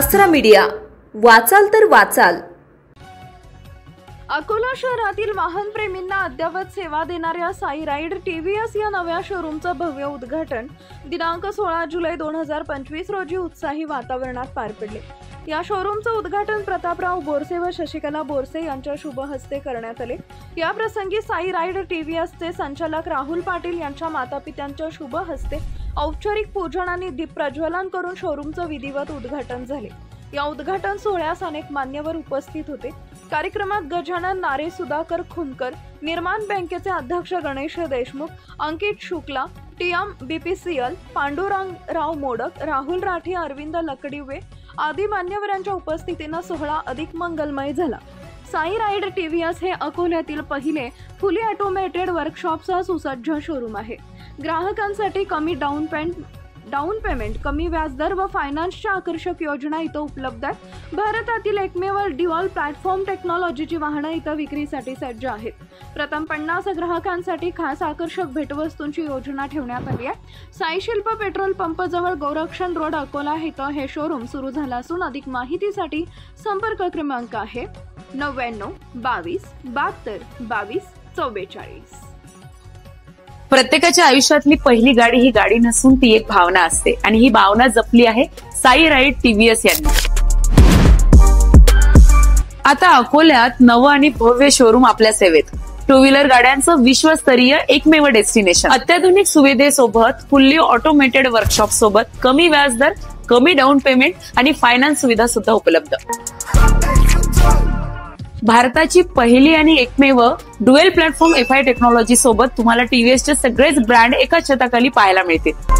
आसरा मीडिया, वाचाल तर वाचाल। अकोला शहरातील वाहनप्रेमींना अद्ययावत सेवा देणाऱ्या साई राईड टीव्हीएस या नव्या शोरूमचं भव्य उद्घाटन दिनांक 16 जुलै 2025 रोजी उत्साही वातावरणात पार पडले। या शोरूमचं उद्घाटन प्रतापराव बोरसे व शशिकला बोरसे यांच्या शुभ हस्ते करण्यात आले। या प्रसंगी साई राईड टीव्हीएसचे संचालक राहुल पाटील यांच्या मातापित्यांच्या शुभ हस्ते औपचारिक पूजन आणि दीप प्रज्वलन करून शोरूमचं विधिवत उद्घाटन झाले। या उद्घाटन सोहळ्यास अनेक मान्यवर उपस्थित होते। कार्यक्रमात गजानन नारे, सुधाकर खुनकर, निर्माण बँकेचे अध्यक्ष गणेश देशमुख, अंकित शुक्ला, टीएम बीपीसीएल, पांडुरंगराव मोडक, राहुल राठी, अरविंद लकडिवे आदी मान्यवरांच्या उपस्थितीने सोहळा अधिक मंगलमय झाला। साई राईड टीव्हीएस हे अकोल्यातील पहिले फुली ऑटोमेटेड वर्कशॉपसह सुसज्ज शोरूम आहे। ग्राहकांसाठी कमी डाऊन पेमेंट, कमी व्याजदर व फायनान्सच्या आकर्षक योजना इथं उपलब्ध आहेत। भारतातील एकमेव ड्युअल प्लॅटफॉर्म टेक्नॉलॉजीची वाहनं इथं विक्रीसाठी सज्ज आहेत। प्रथम 50 ग्राहकांसाठी खास आकर्षक भेटवस्तूंची योजना ठेवण्यात आली आहे। साई शिल्प पेट्रोल पंप जवळ गोरक्षण रोड, अकोला इथं हे शोरूम सुरू झालं असून अधिक माहितीसाठी संपर्क क्रमांक आहे 99 22 72 22 44। प्रत्येकाच्या आयुष्यातली पहिली गाडी ही गाडी नसून ती एक भावना असते आणि ही भावना जपली आहे साई राईड टीव्हीएस यांनी। आता अकोल्यात नवं आणि भव्य शोरूम आपल्या सेवेत। टू व्हीलर गाड्यांचं विश्वस्तरीय एकमेव डेस्टिनेशन, अत्याधुनिक सुविधेसोबत फुल्ली ऑटोमेटेड वर्कशॉप सोबत कमी व्याजदर, कमी डाऊन पेमेंट आणि फायनान्स सुविधा सुद्धा उपलब्ध। भारताची पहिली आणि एकमेव ड्युअल प्लॅटफॉर्म FI टेक्नॉलॉजी सोबत तुम्हाला टीव्हीएसचे सगळेच ब्रँड एकाच छताखाली पाहायला मिळतील।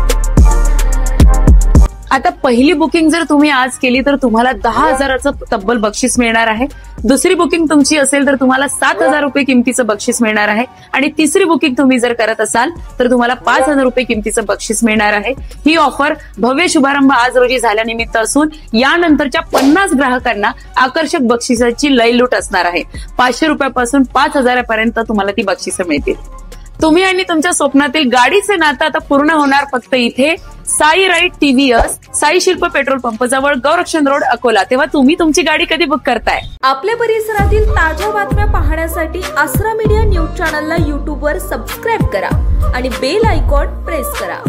आता पहिली बुकिंग जर तुम्ही आज केली तर तुम्हाला 10,000चं तब्बल बक्षीस मिळणार आहे। दुसरी बुकिंग तुमची असेल तर तुम्हाला 7,000 रुपये किमतीचं बक्षीस मिळणार आहे आणि तिसरी बुकिंग तुम्ही जर करत असाल तर तुम्हाला 5,000 रुपये किमतीचं बक्षीस मिळणार आहे। ही ऑफर भव्य शुभारंभ आज रोजी झाल्यानिमित्त असून यानंतरच्या 50 ग्राहकांना आकर्षक बक्षिसाची लयलूट असणार आहे। 500 रुपयापासून 5,000 पर्यंत तुम्हाला ती बक्षिसं मिळतील। तुम्ही आणि तुमच्या स्वप्नातील गाडीचे नातं आता पूर्ण होणार फक्त इथे साई राईड टीव्हीएस, साई शिल्प पेट्रोल पंप जवळ गोरक्षण रोड, अकोला। तेव्हा तुम्ही तुमची गाडी कधी बुक करताय? आपल्या परिसरातील ताज्या बातम्या पाहण्यासाठी आसरा मीडिया न्यूज चॅनलला YouTube वर सबस्क्राईब करा आणि बेल आयकॉन प्रेस करा।